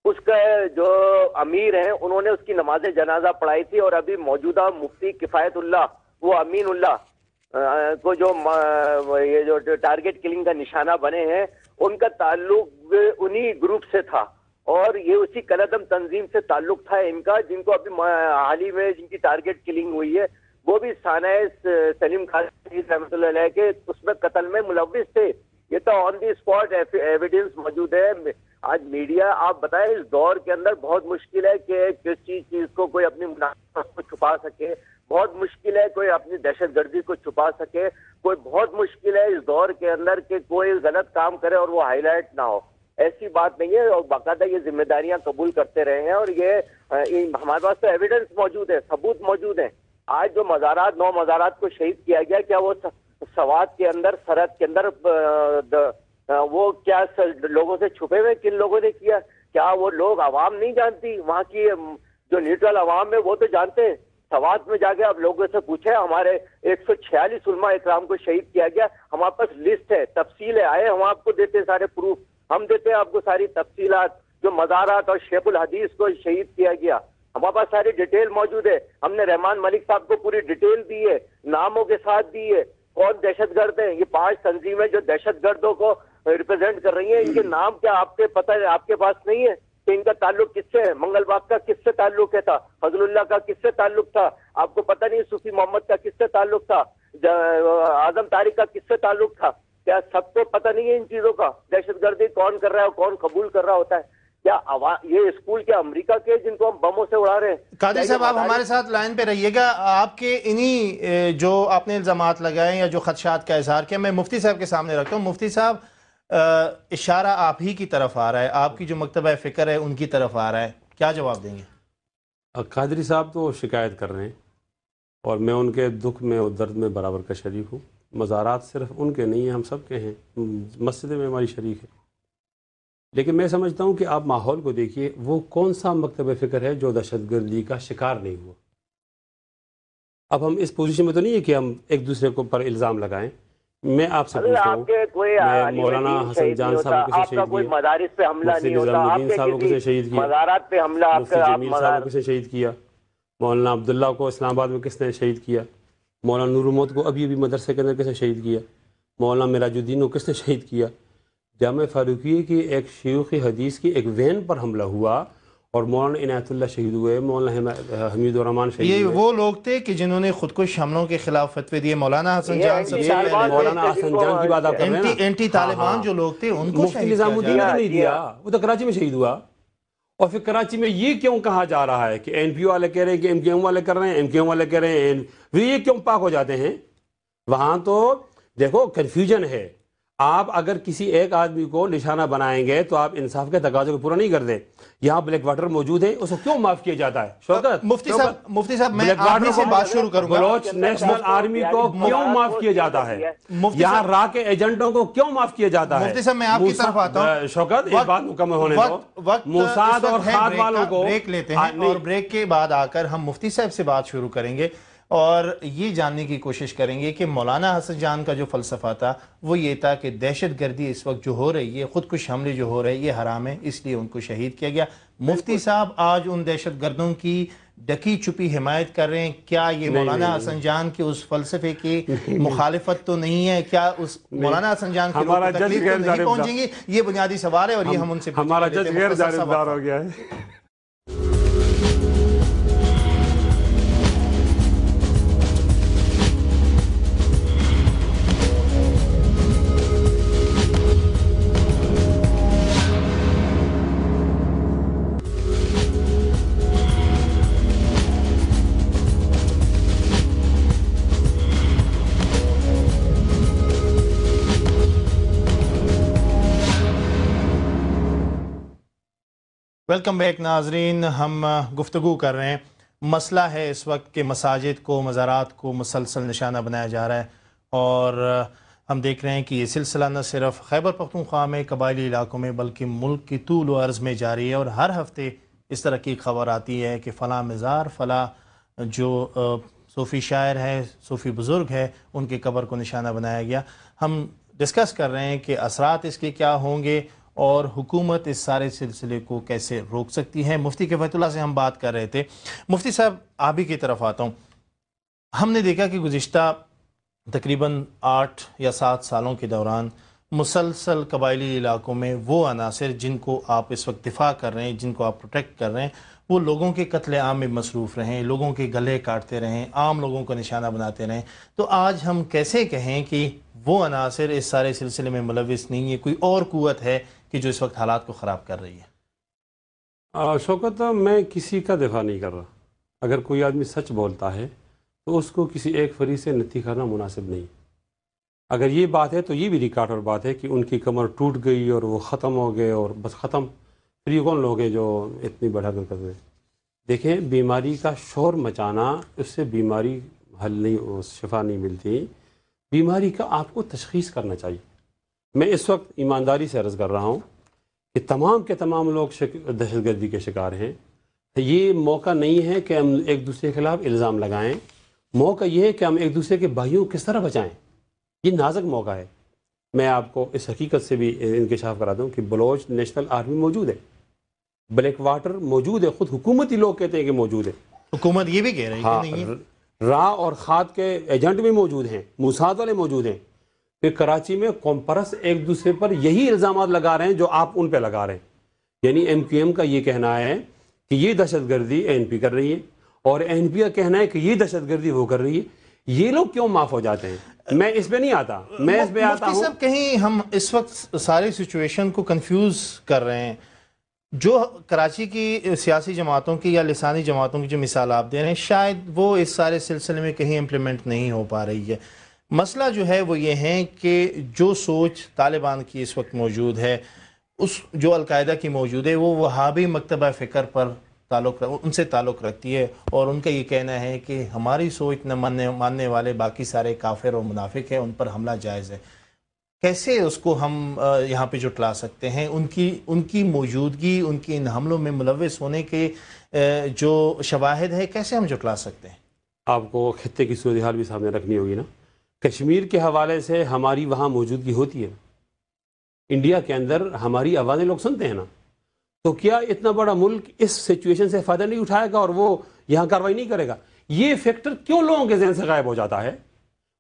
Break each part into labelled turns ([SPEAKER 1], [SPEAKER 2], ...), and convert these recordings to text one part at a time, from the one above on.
[SPEAKER 1] اس کا جو امیر ہیں انہوں نے اس کی نماز جنازہ پڑھائی تھی، اور ابھی موجودہ مفتی کفایت اللہ وہ امین اللہ کو جو یہ جو ٹارگٹ کلنگ کا نشانہ بنے ہیں، ان کا تعلق انہی گروپ سے تھا، اور یہ اسی کلعدم تنظیم سے تعلق تھا ان کا، جن کو ابھی حال ہی میں جن کی ٹارگٹ کلنگ ہوئی ہے وہ بھی سانحہ سلیم خان رحمۃ اللہ علیہ کے اس میں قتل میں ملوث تھے۔ یہ تو آن دی اسپاٹ ایویڈنس موجود ہے۔ آج میڈیا، آپ بتائیں، اس دور کے اندر بہت مشکل ہے کہ کسی چیز کو کوئی اپنی منافقت کو چھپا سکے، بہت مشکل ہے کوئی اپنی دہشت گردی کو چھپا سکے، کوئی بہت مشکل ہے اس دور کے اندر کہ کوئی غلط کام کرے اور وہ ہائی لائٹ نہ ہو۔ ایسی بات نہیں ہے، اور باقاعدہ یہ ذمہ داریاں قبول کرتے رہے ہیں، اور یہ ہمارے پاس تو ایویڈنس موجود ہے، ثبوت موجود ہے۔ آج جو مزارات، 9 مزارات کو شہید کیا گیا، کیا وہ سوات کے اندر، سرحد کے اندر وہ کیا لوگوں سے چھپے ہوئے کن لوگوں نے کیا؟ کیا وہ لوگ عوام نہیں جانتی؟ وہاں کی جو نیوٹرل عوام ہے وہ تو جانتے ہیں۔ سوات میں جا کے آپ لوگوں سے پوچھیں، ہمارے 146 علماء اکرام کو شہید کیا گیا، ہمارے پاس لسٹ ہے، تفصیل ہے، آئے ہم آپ کو دیتے سارے پروف، ہم دیتے ہیں آپ کو ساری تفصیلات۔ جو مزارات اور شیخ الحدیث کو شہید کیا گیا، ہمارے پاس ساری ڈیٹیل موجود ہے، ہم نے رحمان ملک صاحب کو پوری ڈیٹیل دی ہے، ناموں کے ساتھ دی ہے، کون دہشت گرد ہیں۔ یہ 5 تنظیمیں جو دہشت گردوں کو ریپرزینٹ کر رہی ہیں، ان کے نام کیا آپ کے پتہ ہے؟ آپ کے پاس نہیں ہے کہ ان کا تعلق کس سے ہے؟ منگل باغ کا کس سے تعلق ہے تھا؟ فضل اللہ کا کس سے تعلق تھا؟ آپ کو پتہ نہیں صوفی محمد کا کس سے تعلق تھا؟ اعظم طارق کا کس سے تعلق تھا؟ کیا سب کو پتہ نہیں ہے ان چیزوں کا؟ دہشت گردی کون کر رہا ہے اور کون قبول کر رہا ہوتا ہے؟ کیا یہ اسکول کیا امریکہ کے جن کو ہم بموں سے اڑا رہے ہیں؟
[SPEAKER 2] قادری صاحب، آپ ہمارے ساتھ لائن پہ رہیے گا۔ آپ کے انہی جو آپ نے الزامات لگائے یا جو خدشات کا اظہار کیا، میں مفتی صاحب کے سامنے رکھتا ہوں۔ مفتی صاحب، اشارہ آپ ہی کی طرف آ رہا ہے، آپ کی جو مکتبہ فکر ہے ان کی طرف آ رہا ہے، کیا جواب دیں گے؟
[SPEAKER 3] قادری صاحب تو شکایت کر رہے ہیں، اور میں ان کے دکھ میں اور درد میں برابر کا شریک ہوں۔ مزارات صرف ان کے نہیں ہیں، ہم سب کے ہیں، مسجد میں ہماری شریک ہے۔ لیکن میں سمجھتا ہوں کہ آپ ماحول کو دیکھیے، وہ کون سا مکتبہ فکر ہے جو دہشت گردی کا شکار نہیں ہوا؟ اب ہم اس پوزیشن میں تو نہیں ہے کہ ہم ایک دوسرے کو پر الزام لگائیں۔ میں آپ سے پوچھتا ہوں، میں مولانا حسن جان صاحب کو کسے شہید کیا؟
[SPEAKER 1] مدارس پہ حملہ نہیں ہوتا، آپ کے
[SPEAKER 3] صاحب کو کسے شہید کیا؟
[SPEAKER 1] مزارات پہ حملہ،
[SPEAKER 3] مفتی جمیل صاحب کو کسے شہید کیا؟ مولانا عبداللہ کو اسلام آباد میں کس نے شہید کیا؟ مولانا نور الموت کو ابھی مدرسے کے اندر کس نے شہید کیا؟ مولانا معراج الدین کو کس نے شہید کیا؟ جامع فاروقیہ کی ایک شیوخ حدیث کی ایک وین پر حملہ ہوا، اور مولانا عنایت اللہ شہید ہوئے، مولانا حمید الرحمان شہید ہوئے۔
[SPEAKER 2] یہ وہ لوگ تھے کہ جنہوں نے خودکش حملوں کے خلاف فتوے دیے۔ مولانا حسن جان سب سے پہلے،
[SPEAKER 3] مولانا حسن جان کی بات آپ کر رہے ہیں نا،
[SPEAKER 2] اینٹی طالبان جو لوگ تھے ان کو
[SPEAKER 3] مفتی نظام الدین نے نہیں دیا، وہ تو کراچی میں شہید ہوا۔ اور پھر کراچی میں یہ کیوں کہا جا رہا ہے کہ این پی او والے کہہ رہے ہیں کہ ایم کیو ایم والے کر رہے ہیں، ایم کیو ایم والے کہہ رہے ہیں، یہ کیوں پاک ہو جاتے ہیں؟ وہاں تو دیکھو کنفیوژن ہے۔ آپ اگر کسی ایک آدمی کو نشانہ بنائیں گے تو آپ انصاف کے تقاضے کو پورا نہیں کر دیں۔ یہاں بلیک واٹر موجود ہے، اس کو کیوں معاف کیا جاتا ہے؟ شوکت
[SPEAKER 2] مفتی صاحب میں آپ سے بات شروع کروں گا۔
[SPEAKER 3] بلوچ نیشنل آرمی کو کیوں معاف کیا جاتا ہے؟ یہاں را کے ایجنٹوں کو کیوں معاف کیا جاتا ہے؟
[SPEAKER 2] مفتی صاحب میں آپ کی طرف آتا ہوں۔
[SPEAKER 3] شوکت، ایک بات مکمل ہونے دو۔ موساد اور خاد والوں کو
[SPEAKER 2] بریک لیتے ہیں، اور بریک کے بعد آ کر ہم مفتی صاحب سے بات شروع کریں گے، اور یہ جاننے کی کوشش کریں گے کہ مولانا حسن جان کا جو فلسفہ تھا وہ یہ تھا کہ دہشت گردی اس وقت جو ہو رہی ہے، خودکش حملے جو ہو رہے ہیں، یہ حرام ہے، اس لیے ان کو شہید کیا گیا۔ مفتی صاحب آج ان دہشت گردوں کی ڈکی چھپی حمایت کر رہے ہیں، کیا یہ مولانا حسن جان کے اس فلسفے کی مخالفت تو نہیں ہے؟ کیا اس مولانا حسن جان کی روح کو تکلیف تو نہیں پہنچیں گی؟ یہ بنیادی سوال ہے، اور یہ ہم ان سے
[SPEAKER 3] ہمارا جج غیر جانبدار ہو گیا ہے۔
[SPEAKER 2] ویلکم بیک ناظرین، ہم گفتگو کر رہے ہیں۔ مسئلہ ہے اس وقت کہ مساجد کو، مزارات کو مسلسل نشانہ بنایا جا رہا ہے، اور ہم دیکھ رہے ہیں کہ یہ سلسلہ نہ صرف خیبر پختونخوا میں قبائلی علاقوں میں بلکہ ملک کی طول و عرض میں جاری ہے، اور ہر ہفتے اس طرح کی خبر آتی ہے کہ فلاں مزار، فلاں جو صوفی شاعر ہے، صوفی بزرگ ہے، ان کی قبر کو نشانہ بنایا گیا۔ ہم ڈسکس کر رہے ہیں کہ اثرات اس کے کیا ہوں گے، اور حکومت اس سارے سلسلے کو کیسے روک سکتی ہے؟ مفتی کفایت اللہ سے ہم بات کر رہے تھے۔ مفتی صاحب آپ ہی کی طرف آتا ہوں۔ ہم نے دیکھا کہ گزشتہ تقریباً 8 یا 7 سالوں کے دوران مسلسل قبائلی علاقوں میں وہ عناصر جن کو آپ اس وقت دفاع کر رہے ہیں، جن کو آپ پروٹیکٹ کر رہے ہیں، وہ لوگوں کے قتل عام میں مصروف رہیں، لوگوں کے گلے کاٹتے رہیں، عام لوگوں کو نشانہ بناتے رہیں۔ تو آج ہم کیسے کہیں کہ وہ عناصر اس سارے سلسلے میں ملوث نہیں ہے، کوئی اور قوت ہے کہ جو اس وقت حالات کو خراب کر رہی ہے؟
[SPEAKER 3] شوکت، میں کسی کا دفاع نہیں کر رہا۔ اگر کوئی آدمی سچ بولتا ہے تو اس کو کسی ایک فریق سے نتی کرنا مناسب نہیں۔ اگر یہ بات ہے تو یہ بھی ریکارڈ اور بات ہے کہ ان کی کمر ٹوٹ گئی اور وہ ختم ہو گئے اور بس ختم۔ پھر یہ کون لوگ ہیں جو اتنی بڑھا کر رہے ہیں؟ دیکھیں، بیماری کا شور مچانا، اس سے بیماری حل نہیں، شفا نہیں ملتی۔ بیماری کا آپ کو تشخیص کرنا چاہیے۔ میں اس وقت ایمانداری سے عرض کر رہا ہوں کہ تمام کے تمام لوگ دہشت گردی کے شکار ہیں۔ یہ موقع نہیں ہے کہ ہم ایک دوسرے کے خلاف الزام لگائیں، موقع یہ ہے کہ ہم ایک دوسرے کے بھائیوں کو کس طرح بچائیں۔ یہ نازک موقع ہے۔ میں آپ کو اس حقیقت سے بھی انکشاف کرا دوں کہ بلوچ نیشنل آرمی موجود ہے، بلیک واٹر موجود ہے، خود حکومتی لوگ کہتے ہیں کہ موجود ہے،
[SPEAKER 2] حکومت یہ بھی کہہ رہی ہے کہ نہیں ہے۔
[SPEAKER 3] راہ اور خاد کے ایجنٹ بھی موجود ہیں، موساد والے موجود ہیں۔ پھر کراچی میں قوم پرست ایک دوسرے پر یہی الزامات لگا رہے ہیں جو آپ ان پہ لگا رہے ہیں۔ یعنی ایم کیو ایم کا یہ کہنا ہے کہ یہ دہشت گردی اے این پی کر رہی ہے، اور اے این پی کا کہنا ہے کہ یہ دہشت گردی وہ کر رہی ہے۔ یہ لوگ کیوں معاف ہو جاتے ہیں؟ میں اس پہ نہیں آتا، میں اس پہ آتا ہوں۔
[SPEAKER 2] مفتی صاحب، کہیں ہم اس وقت ساری سچویشن کو کنفیوز کر رہے ہیں۔ جو کراچی کی سیاسی جماعتوں کی یا لسانی جماعتوں کی جو مثال آپ دے رہے ہیں، شاید وہ اس سارے سلسلے میں کہیں امپلیمنٹ نہیں ہو پا رہی ہے۔ مسئلہ جو ہے وہ یہ ہے کہ جو سوچ طالبان کی اس وقت موجود ہے، اس جو القاعدہ کی موجود ہے، وہ وہابی مکتبہ فکر پر ان سے تعلق رکھتی ہے، اور ان کا یہ کہنا ہے کہ ہماری سوچ نہ ماننے والے باقی سارے کافر اور منافق ہیں، ان پر حملہ جائز ہے۔ کیسے اس کو ہم یہاں پہ جٹلا سکتے ہیں؟ ان کی موجودگی، ان کی ان حملوں میں ملوث ہونے کے جو شواہد ہے، کیسے ہم جٹلا سکتے ہیں؟
[SPEAKER 3] آپ کو خطے کی صورتحال بھی سامنے رکھنی ہوگی نا۔ کشمیر کے حوالے سے ہماری وہاں موجودگی ہوتی ہے، انڈیا کے اندر ہماری آوازیں لوگ سنتے ہیں نا۔ تو کیا اتنا بڑا ملک اس سچویشن سے فائدہ نہیں اٹھائے گا اور وہ یہاں کارروائی نہیں کرے گا؟ یہ فیکٹر کیوں لوگوں کے ذہن سے غائب ہو جاتا ہے؟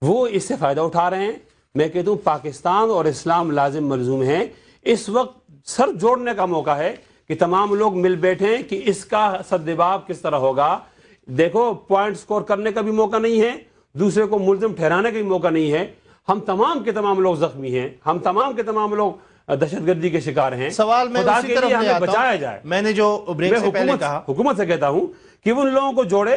[SPEAKER 3] وہ اس سے فائدہ اٹھا رہے ہیں۔ میں کہتا ہوں پاکستان اور اسلام لازم ملزوم ہیں۔ اس وقت سر جوڑنے کا موقع ہے کہ تمام لوگ مل بیٹھیں کہ اس کا سدباب کس طرح ہوگا۔ دیکھو، پوائنٹ سکور کرنے کا بھی موقع نہیں ہے، دوسرے کو ملزم ٹھہرانے کا بھی موقع نہیں ہے۔ ہم تمام کے تمام لوگ زخمی ہیں، ہم تمام کے تمام لوگ دہشت گردی کے شکار ہیں۔
[SPEAKER 2] سوال میں
[SPEAKER 3] خدا
[SPEAKER 2] اسی
[SPEAKER 3] کے
[SPEAKER 2] طرف
[SPEAKER 3] لیے
[SPEAKER 2] لے
[SPEAKER 3] ہمیں
[SPEAKER 2] آتا
[SPEAKER 3] بچایا
[SPEAKER 2] ہوں۔
[SPEAKER 3] جائے۔
[SPEAKER 2] میں نے جو بریک سے پہلے کہا،
[SPEAKER 3] حکومت سے کہتا ہوں کہ وہ ان لوگوں کو جوڑے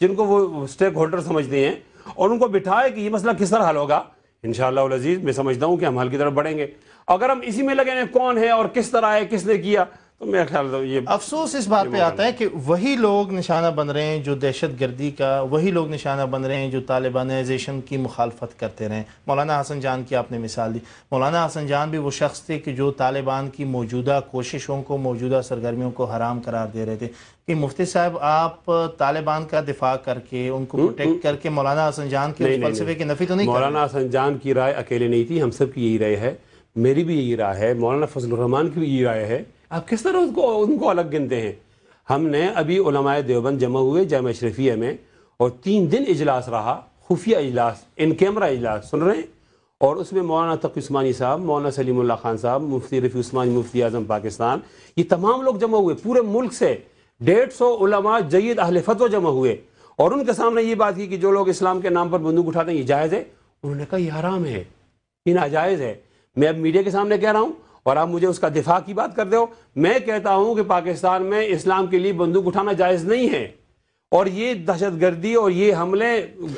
[SPEAKER 3] جن کو وہ سٹیک ہولڈر سمجھتے ہیں، اور ان کو بٹھائے کہ یہ مسئلہ کس طرح حل ہوگا۔ انشاءاللہ العزیز میں سمجھتا ہوں کہ ہم حل کی طرف بڑھیں گے۔ اگر ہم اسی میں لگے ہیں کون ہے اور کس طرح ہے، کس نے کیا، تو میرا خیال یہ
[SPEAKER 2] افسوس اس بات پہ آتا ہے کہ وہی لوگ نشانہ بن رہے ہیں جو دہشت گردی کا، وہی لوگ نشانہ بن رہے ہیں جو طالبانائزیشن کی مخالفت کرتے رہے ہیں۔ مولانا حسن جان کی آپ نے مثال دی۔ مولانا حسن جان بھی وہ شخص تھے کہ جو طالبان کی موجودہ کوششوں کو، موجودہ سرگرمیوں کو حرام قرار دے رہے تھے۔ کہ مفتی صاحب، آپ طالبان کا دفاع کر کے، ان کو پروٹیکٹ کر کے مولانا حسن جان کے اس فلسفے کی نفی تو نہیں کر رہے؟
[SPEAKER 3] مولانا حسن جان کی رائے اکیلے نہیں تھی، ہم سب کی یہی رائے ہے، میری بھی یہی رائے ہے، مولانا فضل الرحمان کی بھی یہی رائے ہے۔ آپ کس طرح ان کو الگ گنتے ہیں؟ ہم نے ابھی علماء دیوبند جمع ہوئے جامعہ اشرفیہ میں، اور 3 دن اجلاس رہا، خفیہ اجلاس، ان کیمرہ اجلاس، سن رہے ہیں؟ اور اس میں مولانا تقی عثمانی صاحب، مولانا سلیم اللہ خان صاحب، مفتی رفیع عثمانی مفتی اعظم پاکستان، یہ تمام لوگ جمع ہوئے پورے ملک سے۔ 150 علماء جید اہل فتویٰ جمع ہوئے، اور ان کے سامنے یہ بات کی کہ جو لوگ اسلام کے نام پر بندوق اٹھاتے ہیں یہ جائز ہے؟ انہوں نے کہا یہ حرام ہے، یہ ناجائز ہے۔ میں اب میڈیا کے سامنے کہہ رہا ہوں، اور آپ مجھے اس کا دفاع کی بات کر دے ہو، میں کہتا ہوں کہ پاکستان میں اسلام کے لیے بندوق اٹھانا جائز نہیں ہے، اور یہ دہشت گردی اور یہ حملے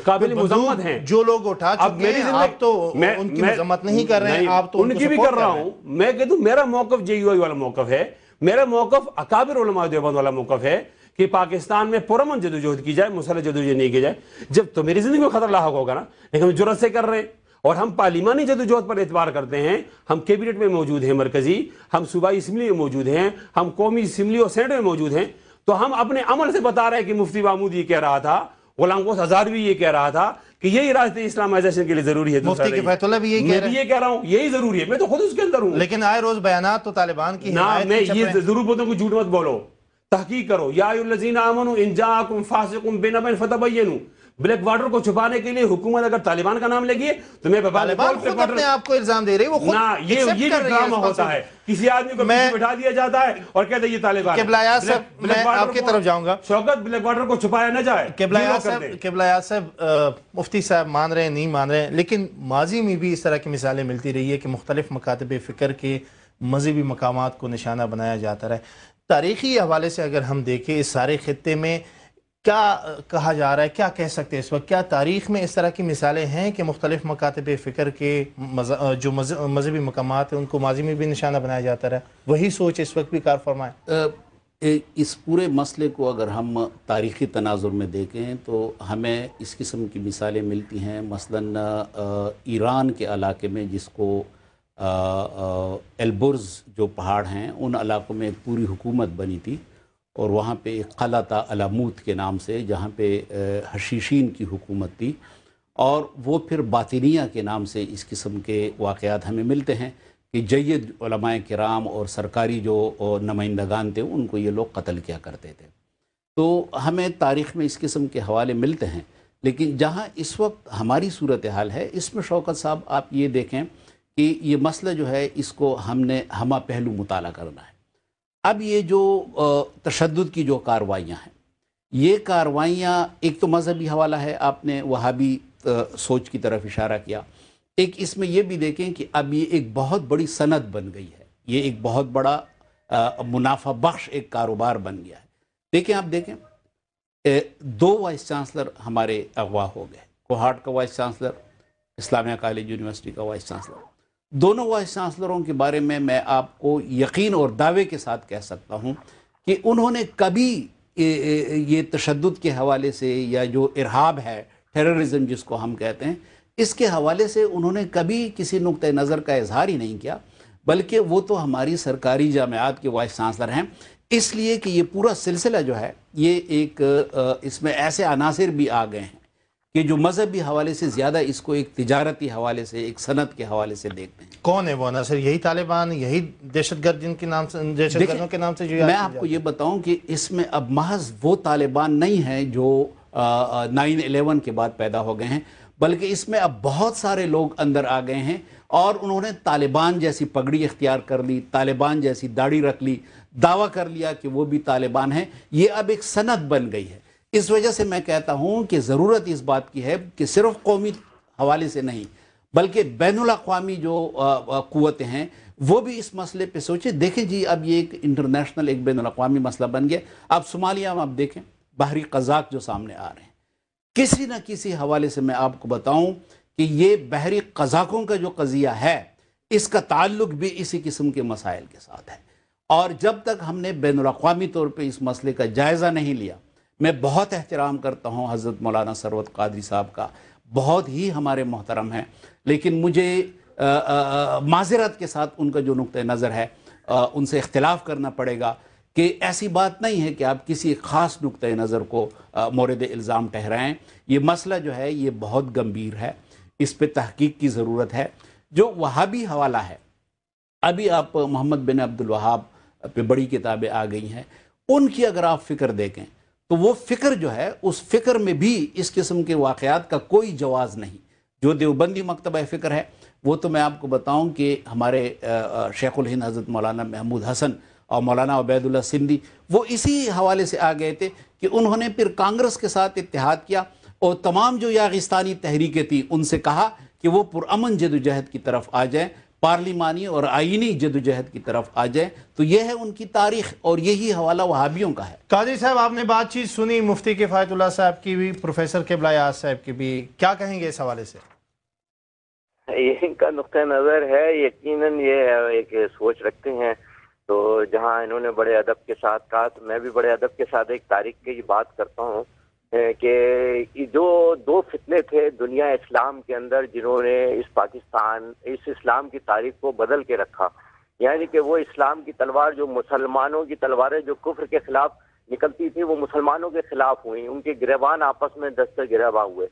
[SPEAKER 3] قابل مذمت ہیں۔
[SPEAKER 2] جو لوگ اٹھا چکے ہیں، آپ تو ان کی مذمت نہیں کر رہے ہیں، آپ تو
[SPEAKER 3] ان کی بھی کر رہا ہوں۔ میں کہتا ہوں میرا موقف جے یو آئی والا موقف ہے، میرا موقف اکابر علماء دیوبند والا موقف ہے کہ پاکستان میں پرامن جدوجہد کی جائے، مسلح جدوجہد نہیں کی جائے۔ جب تو میری زندگی میں خطرہ لاحق ہوگا نا، لیکن ہم جرأت سے کر رہے ہیں، اور ہم پارلیمانی جدوجہد پر اعتبار کرتے ہیں۔ ہم کیبنٹ میں موجود ہیں، مرکزی، ہم صوبائی اسمبلی میں موجود ہیں، ہم قومی اسمبلی اور سینٹ میں موجود ہیں، تو ہم اپنے عمل سے بتا رہے ہیں کہ مفتی محمود یہ کہہ رہا تھا، غلام غوث ہزاروی یہ کہہ رہا تھا کہ یہی راستہ اسلامائزیشن کے لیے ضروری ہے.
[SPEAKER 2] مفتی کفایت اللہ بھی یہی کہہ رہے ہیں.
[SPEAKER 3] میں بھی یہ کہہ رہا ہوں یہی ضروری ہے, میں تو خود اس کے اندر ہوں.
[SPEAKER 2] لیکن آئے روز بیانات تو طالبان کی
[SPEAKER 3] نہ,
[SPEAKER 2] حمایت
[SPEAKER 3] میں
[SPEAKER 2] میں چھپ
[SPEAKER 3] یہ
[SPEAKER 2] رہے ہیں.
[SPEAKER 3] ضرور بولتا ہوں کہ جھوٹ مت بولو, تحقیق کرو. یا ایھا الذین آمنوا ان جاءکم فاسق بنبأ فتبینوا. بلیک واٹر کو چھپانے کے لیے حکومت اگر طالبان کا نام لے گی تو میں
[SPEAKER 2] طالبان خود اپنے آپ کو الزام دے رہی, وہ خود
[SPEAKER 3] نہ, یہ بھی ڈرامہ ہوتا ہے. کسی آدمی کو پیچھے بٹھا دیا جاتا ہے اور کہتے ہیں یہ طالبان.
[SPEAKER 2] قبلہ یاز صاحب میں آپ کی طرف جاؤں گا.
[SPEAKER 3] شوکت, بلیک واٹر کو چھپایا نہ جائے.
[SPEAKER 2] قبلہ یاز صاحب, مفتی صاحب مان رہے ہیں نہیں مان رہے ہیں, لیکن ماضی میں بھی اس طرح کی مثالیں ملتی رہی ہے کہ مختلف مکاتب فکر کے مذہبی مقامات کو نشانہ بنایا جاتا رہا. تاریخی حوالے سے اگر ہم دیکھیں اس سارے خطے میں کیا کہا جا رہا ہے, کیا کہہ سکتے ہیں اس وقت, کیا تاریخ میں اس طرح کی مثالیں ہیں کہ مختلف مکاتب فکر کے جو مذہبی مقامات ہیں ان کو ماضی میں بھی نشانہ بنایا جاتا رہا, وہی سوچ اس وقت بھی کار فرما ہے؟
[SPEAKER 4] اس پورے مسئلے کو اگر ہم تاریخی تناظر میں دیکھیں تو ہمیں اس قسم کی مثالیں ملتی ہیں. مثلاً ایران کے علاقے میں, جس کو البرز جو پہاڑ ہیں ان علاقوں میں ایک پوری حکومت بنی تھی, اور وہاں پہ ایک قلعہ تھا علاموت کے نام سے, جہاں پہ حشیشین کی حکومت تھی. اور وہ پھر باطنیہ کے نام سے اس قسم کے واقعات ہمیں ملتے ہیں کہ جید علماء کرام اور سرکاری جو نمائندگان تھے ان کو یہ لوگ قتل کیا کرتے تھے. تو ہمیں تاریخ میں اس قسم کے حوالے ملتے ہیں. لیکن جہاں اس وقت ہماری صورتحال ہے, اس میں شوکت صاحب آپ یہ دیکھیں کہ یہ مسئلہ جو ہے اس کو ہم نے ہمہ پہلو مطالعہ کرنا ہے. اب یہ جو تشدد کی جو کاروائیاں ہیں, یہ کاروائیاں ایک تو مذہبی حوالہ ہے, آپ نے وہابی سوچ کی طرف اشارہ کیا. ایک اس میں یہ بھی دیکھیں کہ اب یہ ایک بہت بڑی صنعت بن گئی ہے, یہ ایک بہت بڑا منافع بخش ایک کاروبار بن گیا ہے. دیکھیں آپ دیکھیں 2 وائس چانسلر ہمارے اغوا ہو گئے, کوہاٹ کا وائس چانسلر, اسلامیہ کالج یونیورسٹی کا وائس چانسلر. دونوں وائس چانسلروں کے بارے میں آپ کو یقین اور دعوے کے ساتھ کہہ سکتا ہوں کہ انہوں نے کبھی یہ تشدد کے حوالے سے یا جو ارہاب ہے, ٹیررزم جس کو ہم کہتے ہیں, اس کے حوالے سے انہوں نے کبھی کسی نقطہ نظر کا اظہار ہی نہیں کیا, بلکہ وہ تو ہماری سرکاری جامعات کے وائس چانسلر ہیں. اس لیے کہ یہ پورا سلسلہ جو ہے یہ ایک اس میں ایسے عناصر بھی آ گئے ہیں کہ جو مذہبی حوالے سے زیادہ اس کو ایک تجارتی حوالے سے, ایک صنعت کے حوالے سے دیکھتے ہیں.
[SPEAKER 2] کون ہے وہ عناصر؟ یہی طالبان, یہی دہشت گرد جن کے نام سے, دہشت گردوں کے نام سے جو
[SPEAKER 4] میں آپ کو یہ بتاؤں کہ اس میں اب محض وہ طالبان نہیں ہیں جو 9/11 کے بعد پیدا ہو گئے ہیں, بلکہ اس میں اب بہت سارے لوگ اندر آ گئے ہیں اور انہوں نے طالبان جیسی پگڑی اختیار کر لی, طالبان جیسی داڑھی رکھ لی, دعویٰ کر لیا کہ وہ بھی طالبان ہیں. یہ اب ایک صنعت بن گئی ہے. اس وجہ سے میں کہتا ہوں کہ ضرورت اس بات کی ہے کہ صرف قومی حوالے سے نہیں بلکہ بین الاقوامی جو قوتیں ہیں وہ بھی اس مسئلے پہ سوچیں. دیکھیں جی, اب یہ ایک انٹرنیشنل, ایک بین الاقوامی مسئلہ بن گیا. اب صومالیہ میں آپ دیکھیں بحری قزاق جو سامنے آ رہے ہیں, کسی نہ کسی حوالے سے میں آپ کو بتاؤں کہ یہ بحری قزاقوں کا جو قضیہ ہے اس کا تعلق بھی اسی قسم کے مسائل کے ساتھ ہے. اور جب تک ہم نے بین الاقوامی طور پہ اس مسئلے کا جائزہ نہیں لیا, میں بہت احترام کرتا ہوں حضرت مولانا ثروت قادری صاحب کا, بہت ہی ہمارے محترم ہیں, لیکن مجھے معذرت کے ساتھ ان کا جو نقطہ نظر ہے ان سے اختلاف کرنا پڑے گا کہ ایسی بات نہیں ہے کہ آپ کسی خاص نقطہ نظر کو مورد الزام ٹھہرائیں. یہ مسئلہ جو ہے یہ بہت گمبھیر ہے, اس پہ تحقیق کی ضرورت ہے. جو وہابی حوالہ ہے, ابھی آپ محمد بن عبد الوہاب پہ بڑی کتابیں آ گئی ہیں, ان کی اگر آپ فکر دیکھیں تو وہ فکر جو ہے اس فکر میں بھی اس قسم کے واقعات کا کوئی جواز نہیں. جو دیوبندی مکتبہ فکر ہے وہ تو میں آپ کو بتاؤں کہ ہمارے شیخ الہند حضرت مولانا محمود حسن اور مولانا عبید اللہ سندھی وہ اسی حوالے سے آ گئے تھے کہ انہوں نے پھر کانگریس کے ساتھ اتحاد کیا اور تمام جو یاغستانی تحریکیں تھیں ان سے کہا کہ وہ پرامن جدوجہد کی طرف آ جائیں, پارلیمانی اور آئینی جدوجہد کی طرف آ جائیں. تو یہ ہے ان کی تاریخ اور یہی حوالہ وہابیوں کا ہے.
[SPEAKER 2] قادری صاحب, آپ نے بات چیت سنی مفتی کفایت اللہ صاحب کی بھی, پروفیسر قبلہ یاز صاحب کی بھی, کیا کہیں گے اس حوالے سے؟
[SPEAKER 1] یہ ان کا نقطہ نظر ہے, یقیناً یہ ایک سوچ رکھتے ہیں. تو جہاں انہوں نے بڑے ادب کے ساتھ کہا تو میں بھی بڑے ادب کے ساتھ ایک تاریخ کی بات کرتا ہوں کہ جو 2 فتنے تھے دنیا اسلام کے اندر جنہوں نے اس پاکستان, اس اسلام کی تاریخ کو بدل کے رکھا, یعنی کہ وہ اسلام کی تلوار جو مسلمانوں کی تلوار ہے جو کفر کے خلاف نکلتی تھی وہ مسلمانوں کے خلاف ہوئی، ان کے گریبان آپس میں دست گریباں ہوئے.